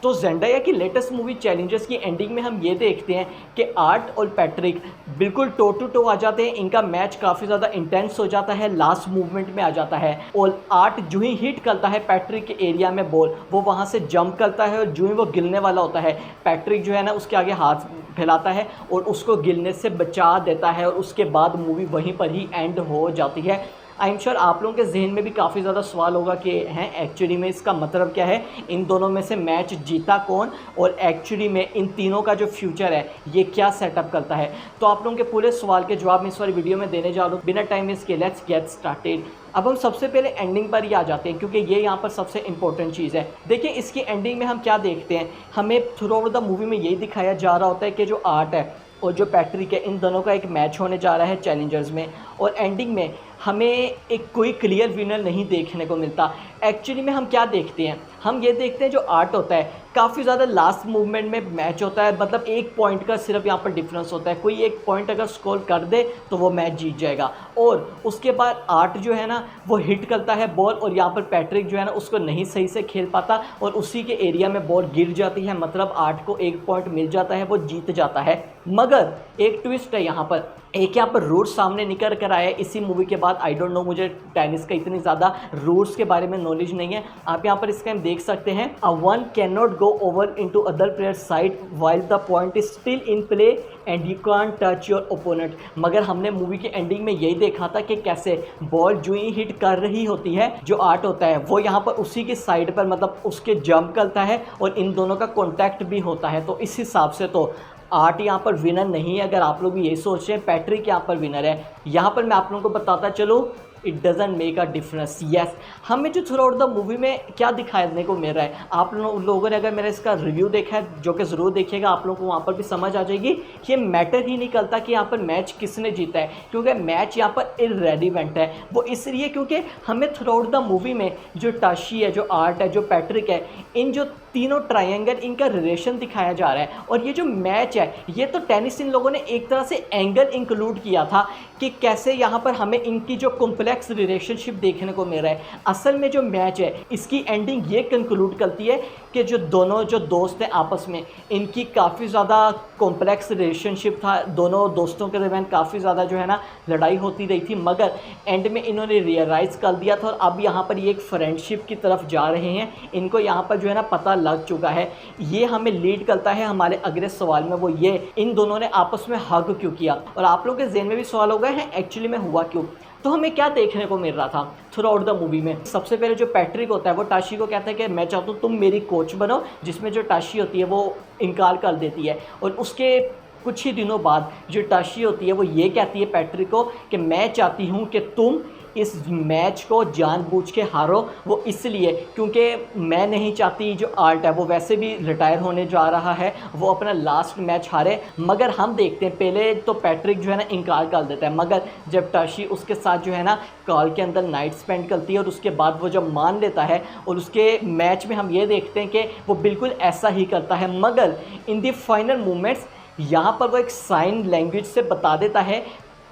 तो ज़ेंडाया की latest movie Challengers की एंडिंग में हम ये देखते हैं कि आर्ट और पैट्रिक बिल्कुल टो टू टो आ जाते हैं। इनका मैच काफ़ी ज़्यादा इंटेंस हो जाता है, लास्ट मूवमेंट में आ जाता है और आर्ट जो ही हिट करता है पैट्रिक के एरिया में बॉल, वो वहाँ से जंप करता है और जो ही वो गिरने वाला होता है पैट्रिक जो है ना उसके आगे हाथ फैलाता है और उसको गिरने से बचा देता है और उसके बाद मूवी वहीं पर ही एंड हो जाती है। आई एम श्योर आप लोगों के जहन में भी काफ़ी ज़्यादा सवाल होगा कि हैं एक्चुअली में इसका मतलब क्या है, इन दोनों में से मैच जीता कौन और एक्चुअली में इन तीनों का जो फ्यूचर है ये क्या सेटअप करता है। तो आप लोगों के पूरे सवाल के जवाब मैं इस वाली वीडियो में देने जा रहा हूँ। बिना टाइम वेस्ट के लेट्स गेट स्टार्टेड। अब हम सबसे पहले एंडिंग पर ही आ जाते हैं क्योंकि ये यहाँ पर सबसे इंपॉर्टेंट चीज़ है। देखिए इसकी एंडिंग में हम क्या देखते हैं, हमें थ्रू आउट द मूवी में यही दिखाया जा रहा होता है कि जो आर्ट है और जो पैट्रिक है इन दोनों का एक मैच होने जा रहा है चैलेंजर्स में और एंडिंग में हमें एक कोई क्लियर विनर नहीं देखने को मिलता। एक्चुअली में हम क्या देखते हैं, हम ये देखते हैं जो आर्ट होता है काफ़ी ज़्यादा लास्ट मूवमेंट में मैच होता है, मतलब एक पॉइंट का सिर्फ यहाँ पर डिफरेंस होता है। कोई एक पॉइंट अगर स्कोर कर दे तो वो मैच जीत जाएगा और उसके बाद आर्ट जो है ना वो हिट करता है बॉल और यहाँ पर पैट्रिक जो है ना उसको नहीं सही से खेल पाता और उसी के एरिया में बॉल गिर जाती है, मतलब आर्ट को एक पॉइंट मिल जाता है, वो जीत जाता है। मगर एक ट्विस्ट है यहाँ पर, एक यहाँ पर रूल्स सामने निकल कर आया है इसी मूवी के बाद। आई डोंट नो, मुझे टेनिस का इतनी ज़्यादा रूल्स के बारे में नॉलेज नहीं है। आप यहाँ पर इसका हम देख सकते हैं, a one can not go over into other player side while the point is still in play and you can't touch your opponent. मगर हमने मूवी के एंडिंग में यही देखा था कि कैसे बॉल जो ही हिट कर रही होती है जो आर्ट होता है वो यहाँ पर उसी की साइड पर मतलब उसके जंप करता है और इन दोनों का कॉन्टैक्ट भी होता है। तो इस हिसाब से तो आर्ट यहाँ पर विनर नहीं है। अगर आप लोग भी यही सोच रहे हैं पैट्रिक यहाँ पर विनर है, यहाँ पर मैं आप लोगों को बताता चलो it doesn't make a difference. Yes, हमें जो थ्रू आउट द मूवी में क्या दिखाने को मिल रहा है, आप लोगों ने अगर मेरा इसका रिव्यू देखा है जो कि ज़रूर देखिएगा, आप लोगों को वहाँ पर भी समझ आ जाएगी कि मैटर ही नहीं करता कि यहाँ पर मैच किसने जीता है, क्योंकि मैच यहाँ पर इररेलेवेंट है। वो इसलिए क्योंकि हमें थ्रू आउट द मूवी में जो टाशी है, जो आर्ट है, जो पैट्रिक है, इन जो तीनों ट्रायंगल इनका रिलेशन दिखाया जा रहा है। और ये जो मैच है ये तो टेनिस इन लोगों ने एक तरह से एंगल इंक्लूड किया था कि कैसे यहाँ पर हमें इनकी जो कॉम्प्लेक्स रिलेशनशिप देखने को मिल रहा है। असल में जो मैच है इसकी एंडिंग ये कंक्लूड करती है कि जो दोनों जो दोस्त हैं आपस में इनकी काफ़ी ज़्यादा कॉम्प्लेक्स रिलेशनशिप था, दोनों दोस्तों के दरमियान काफ़ी ज़्यादा जो है ना लड़ाई होती रही थी, मगर एंड में इन्होंने रियलाइज़ कर दिया था और अब यहाँ पर ये एक फ्रेंडशिप की तरफ जा रहे हैं। इनको यहाँ पर जो है ना पता लग चुका है। ये हमें लीड करता है हमारे अगले सवाल में, वो ये इन दोनों ने आपस में हग क्यों किया। और आप लोगों के जहन में भी सवाल हो गए हैं एक्चुअली में हुआ क्यों। तो हमें क्या देखने को मिल रहा था थ्रू आउट द मूवी में, सबसे पहले जो पैट्रिक होता है वो टाशी को कहता है कि मैं चाहता हूँ तुम मेरी कोच बनो, जिसमें जो टाशी होती है वो इनकार कर देती है। और उसके कुछ ही दिनों बाद जो टाशी होती है वो ये कहती है पैट्रिक को कि मैं चाहती हूँ कि तुम इस मैच को जानबूझ के हारो। वो इसलिए क्योंकि मैं नहीं चाहती जो आर्ट है वो वैसे भी रिटायर होने जा रहा है, वो अपना लास्ट मैच हारे। मगर हम देखते हैं पहले तो पैट्रिक जो है ना इनकार कर देता है, मगर जब टाशी उसके साथ जो है ना कॉल के अंदर नाइट स्पेंड करती है और उसके बाद वो जब मान लेता है और उसके मैच में हम ये देखते हैं कि वो बिल्कुल ऐसा ही करता है। मगर इन दी फाइनल मोमेंट्स यहाँ पर वो एक साइन लैंग्वेज से बता देता है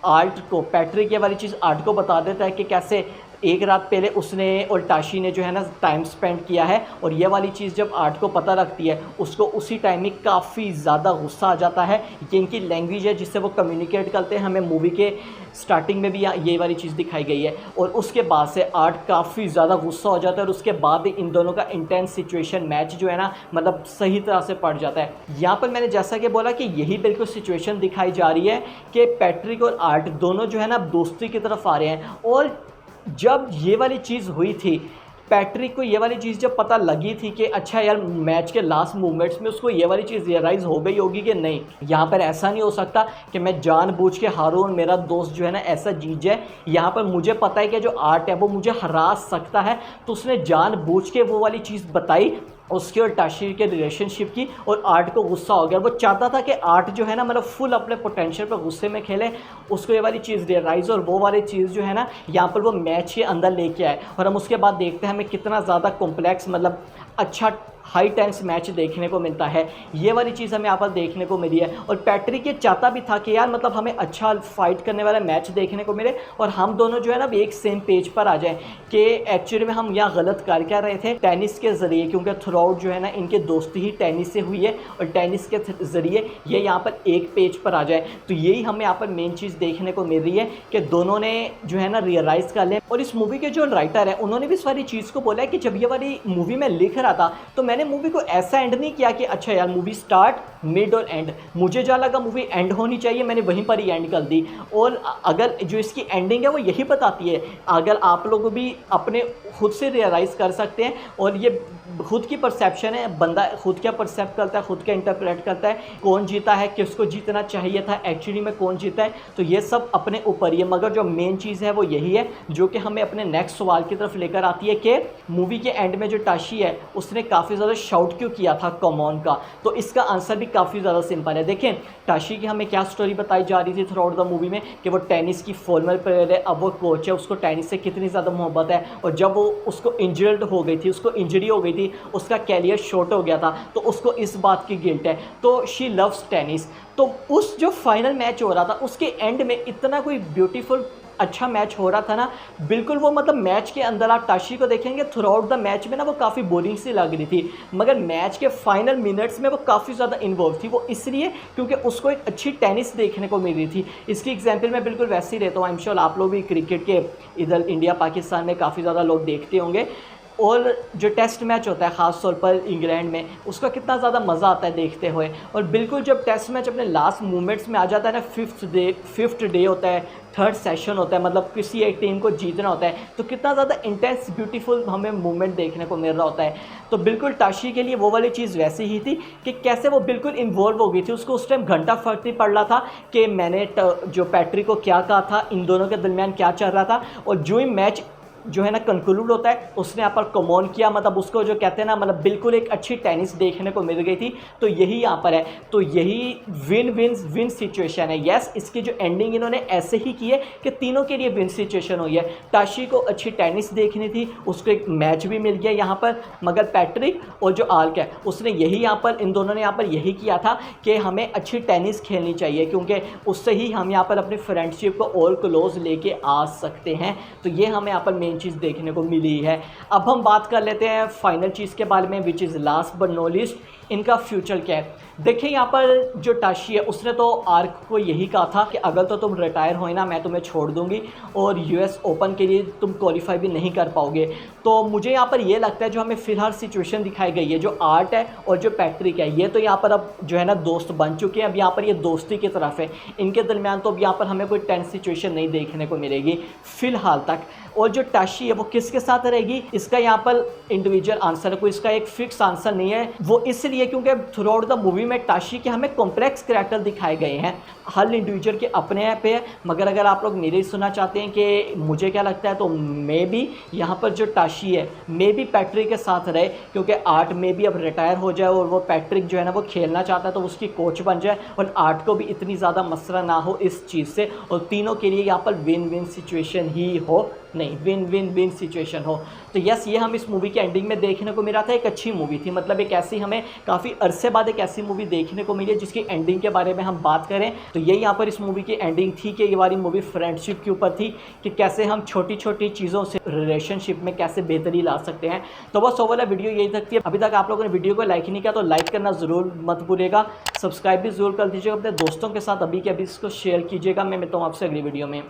आर्ट को, पैट्रिक ये वाली चीज़ आर्ट को बता देता है कि कैसे एक रात पहले उसने और टाशी ने जो है ना टाइम स्पेंड किया है। और ये वाली चीज़ जब आर्ट को पता लगती है उसको उसी टाइम में काफ़ी ज़्यादा गुस्सा आ जाता है। ये इनकी लैंग्वेज है जिससे वो कम्युनिकेट करते हैं। हमें मूवी के स्टार्टिंग में भी ये वाली चीज़ दिखाई गई है और उसके बाद से आर्ट काफ़ी ज़्यादा गुस्सा हो जाता है और उसके बाद इन दोनों का इंटेंस सिचुएशन मैच जो है ना मतलब सही तरह से पड़ जाता है। यहाँ पर मैंने जैसा कि बोला कि यही बिल्कुल सिचुएशन दिखाई जा रही है कि पैट्रिक और आर्ट दोनों जो है ना दोस्ती की तरफ आ रहे हैं। और जब ये वाली चीज़ हुई थी पैट्रिक को ये वाली चीज़ जब पता लगी थी कि अच्छा यार मैच के लास्ट मूवमेंट्स में उसको ये वाली चीज़ रियलाइज़ हो गई होगी कि नहीं, यहाँ पर ऐसा नहीं हो सकता कि मैं जानबूझ के हारूं और मेरा दोस्त जो है ना ऐसा जीत जाए। यहाँ पर मुझे पता है कि जो आर्ट है वो मुझे हरा सकता है, तो उसने जानबूझ के वो वाली चीज़ बताई उसके और टाशी के रिलेशनशिप की और आर्ट को गुस्सा हो गया। वो चाहता था कि आर्ट जो है ना मतलब फुल अपने पोटेंशियल पर गुस्से में खेले, उसको ये वाली चीज़ रियलाइज़ और वो वाली चीज़ जो है ना यहाँ पर वो मैच के अंदर लेके आए। और हम उसके बाद देखते हैं हमें कितना ज़्यादा कॉम्प्लेक्स मतलब अच्छा हाई टेंस मैच देखने को मिलता है। ये वाली चीज़ हमें यहाँ पर देखने को मिली है। और पैट्रिक ये चाहता भी था कि यार मतलब हमें अच्छा फाइट करने वाला मैच देखने को मिले और हम दोनों जो है ना एक सेम पेज पर आ जाए कि एक्चुअली में हम यहाँ गलत कर क्या रहे थे टेनिस के ज़रिए, क्योंकि थ्रू आउट जो है ना इनके दोस्ती ही टेनिस से हुई है और टेनिस के ज़रिए ये यहाँ पर एक पेज पर आ जाए। तो यही हमें यहाँ पर मेन चीज़ देखने को मिल रही है कि दोनों ने जो है ना रियलाइज़ कर लें। और इस मूवी के जो राइटर है उन्होंने भी इस वाली चीज़ को बोला है कि जब ये वाली मूवी में लिख रहा था तो मैंने मूवी को ऐसा एंड नहीं किया कि अच्छा यार मूवी स्टार्ट मिड और एंड, मुझे जहाँ लगा मूवी एंड होनी चाहिए मैंने वहीं पर ही एंड कर दी। और अगर जो इसकी एंडिंग है वो यही बताती है, अगर आप लोग भी अपने खुद से रियलाइज़ कर सकते हैं और ये खुद की परसेप्शन है, बंदा खुद क्या परसेप्ट करता है, खुद क्या इंटरप्रेट करता है, कौन जीता है, किसको जीतना चाहिए था, एक्चुअली में कौन जीता है, तो ये सब अपने ऊपर ही है। मगर जो मेन चीज़ है वो यही है जो कि हमें अपने नेक्स्ट सवाल की तरफ लेकर आती है कि मूवी के एंड में जो टाशी है उसने काफ़ी ज़्यादा शाउट क्यों किया था कम ऑन का। तो इसका आंसर भी काफ़ी ज़्यादा सिंपल है। देखें टाशी की हमें क्या स्टोरी बताई जा रही थी थ्रू आउट द मूवी में कि वो टेनिस की फॉर्मल प्लेयर है, अब वो कोच है, उसको टेनिस से कितनी ज़्यादा मोहब्बत है। और जब वो उसको इंजर्ड हो गई थी, उसको इंजरी हो गई थी, उसका कैरियर शॉर्ट हो गया था, तो उसको इस बात की गिल्ट है। तो शी लव्स टेनिस। तो उस जो फाइनल मैच हो रहा था उसके एंड में इतना कोई ब्यूटीफुल अच्छा मैच हो रहा था ना, बिल्कुल वो मतलब मैच के अंदर आप टाशी को देखेंगे थ्रू आउट द मैच में ना वो काफ़ी बोरिंग सी लग रही थी, मगर मैच के फाइनल मिनट्स में वो काफ़ी ज़्यादा इन्वॉल्व थी। वो इसलिए क्योंकि उसको एक अच्छी टेनिस देखने को मिल रही थी। इसकी एग्जांपल मैं बिल्कुल वैसे ही रहता हूँ। आई एम श्योर आप लोग भी क्रिकेट के इधर इंडिया पाकिस्तान में काफ़ी ज़्यादा लोग देखते होंगे। और जो टेस्ट मैच होता है ख़ास तौर पर इंग्लैंड में, उसका कितना ज़्यादा मज़ा आता है देखते हुए। और बिल्कुल जब टेस्ट मैच अपने लास्ट मोमेंट्स में आ जाता है ना, फिफ्थ डे होता है, थर्ड सेशन होता है, मतलब किसी एक टीम को जीतना होता है, तो कितना ज़्यादा इंटेंस ब्यूटीफुल हमें मूवमेंट देखने को मिल रहा होता है। तो बिल्कुल टाशी के लिए वो वाली चीज़ वैसी ही थी कि कैसे वो बिल्कुल इन्वॉल्व हो गई थी। उसको उस टाइम घंटा फर्क नहीं पड़ रहा था कि मैंने जो पैट्रिक को क्या कहा था, इन दोनों के दरमियान क्या चल रहा था। और जो ही मैच जो है ना कंक्लूड होता है उसने यहाँ पर कमॉन किया, मतलब उसको जो कहते हैं ना, मतलब बिल्कुल एक अच्छी टेनिस देखने को मिल गई थी। तो यही यहाँ पर है, तो यही विन विन विन सिचुएशन है। यस, इसकी जो एंडिंग इन्होंने ऐसे ही की है कि तीनों के लिए विन सिचुएशन हुई है। टाशी को अच्छी टेनिस देखनी थी, उसको एक मैच भी मिल गया यहाँ पर, मगर पैट्रिक और जो आल्क है उसने यही यहाँ पर, इन दोनों ने यहाँ पर यही किया था कि हमें अच्छी टेनिस खेलनी चाहिए, क्योंकि उससे ही हम यहाँ पर अपनी फ्रेंडशिप को और क्लोज लेके आ सकते हैं। तो ये हमें यहाँ पर मेन चीज़ देखने को मिली है। अब हम बात कर लेते हैं फाइनल चीज़ के बारे में, which is last but no least, इनका फ्यूचर क्या है। देखिए यहाँ पर जो टाशी है उसने तो आर्क को यही कहा था कि अगर तो तुम रिटायर हो ना मैं तुम्हें छोड़ दूंगी और यूएस ओपन के लिए तुम क्वालिफाई भी नहीं कर पाओगे। तो मुझे यहाँ पर ये लगता है जो हमें फ़िलहाल सिचुएशन दिखाई गई है, जो आर्ट है और जो पैट्रिक है, ये तो यहाँ पर अब जो है ना दोस्त बन चुके हैं। अब यहाँ पर ये दोस्ती की तरफ है, इनके दरमियान तो अब यहाँ पर हमें कोई टेंस सिचुएशन नहीं देखने को मिलेगी फ़िलहाल तक। और जो टाशी है वो किसके साथ रहेगी, इसका यहाँ पर इंडिविजुअल आंसर है, कोई इसका एक फिक्स आंसर नहीं है। वो इसलिए क्योंकि थ्रू आउट द मूवी में टाशी के हमें कॉम्प्लेक्स करैक्टर दिखाए गए हैं, हर इंडिविजुअल के अपने ऐप पे है। मगर अगर आप लोग मेरे सुनना चाहते हैं कि मुझे क्या लगता है, तो मे बी यहाँ पर जो टाशी है मे बी पैट्रिक के साथ रहे, क्योंकि आर्ट मे बी अब रिटायर हो जाए और वो पैट्रिक जो है ना वो खेलना चाहता है तो उसकी कोच बन जाए और आर्ट को भी इतनी ज़्यादा मसला ना हो इस चीज़ से, और तीनों के लिए यहाँ पर विन विन सिचुएशन ही हो, नहीं विन विन विन सिचुएशन हो। तो यस, ये हम इस मूवी के एंडिंग में देखने को मिला था। एक अच्छी मूवी थी, मतलब एक ऐसी हमें काफ़ी अरसे बाद एक ऐसी मूवी देखने को मिली है जिसकी एंडिंग के बारे में हम बात करें तो यही यहाँ पर इस मूवी की एंडिंग थी कि ये वाली मूवी फ्रेंडशिप के ऊपर थी कि कैसे हम छोटी छोटी चीज़ों से रिलेशनशिप में कैसे बेहतरी ला सकते हैं। तो बस वो वाला वीडियो यही तक थी। अभी तक आप लोगों ने वीडियो को लाइक नहीं किया तो लाइक करना ज़रूर मत भूलिएगा, सब्सक्राइब भी ज़रूर कर दीजिएगा, अपने दोस्तों के साथ अभी के अभी इसको शेयर कीजिएगा। मैं मिलता हूँ आपसे अगली वीडियो में।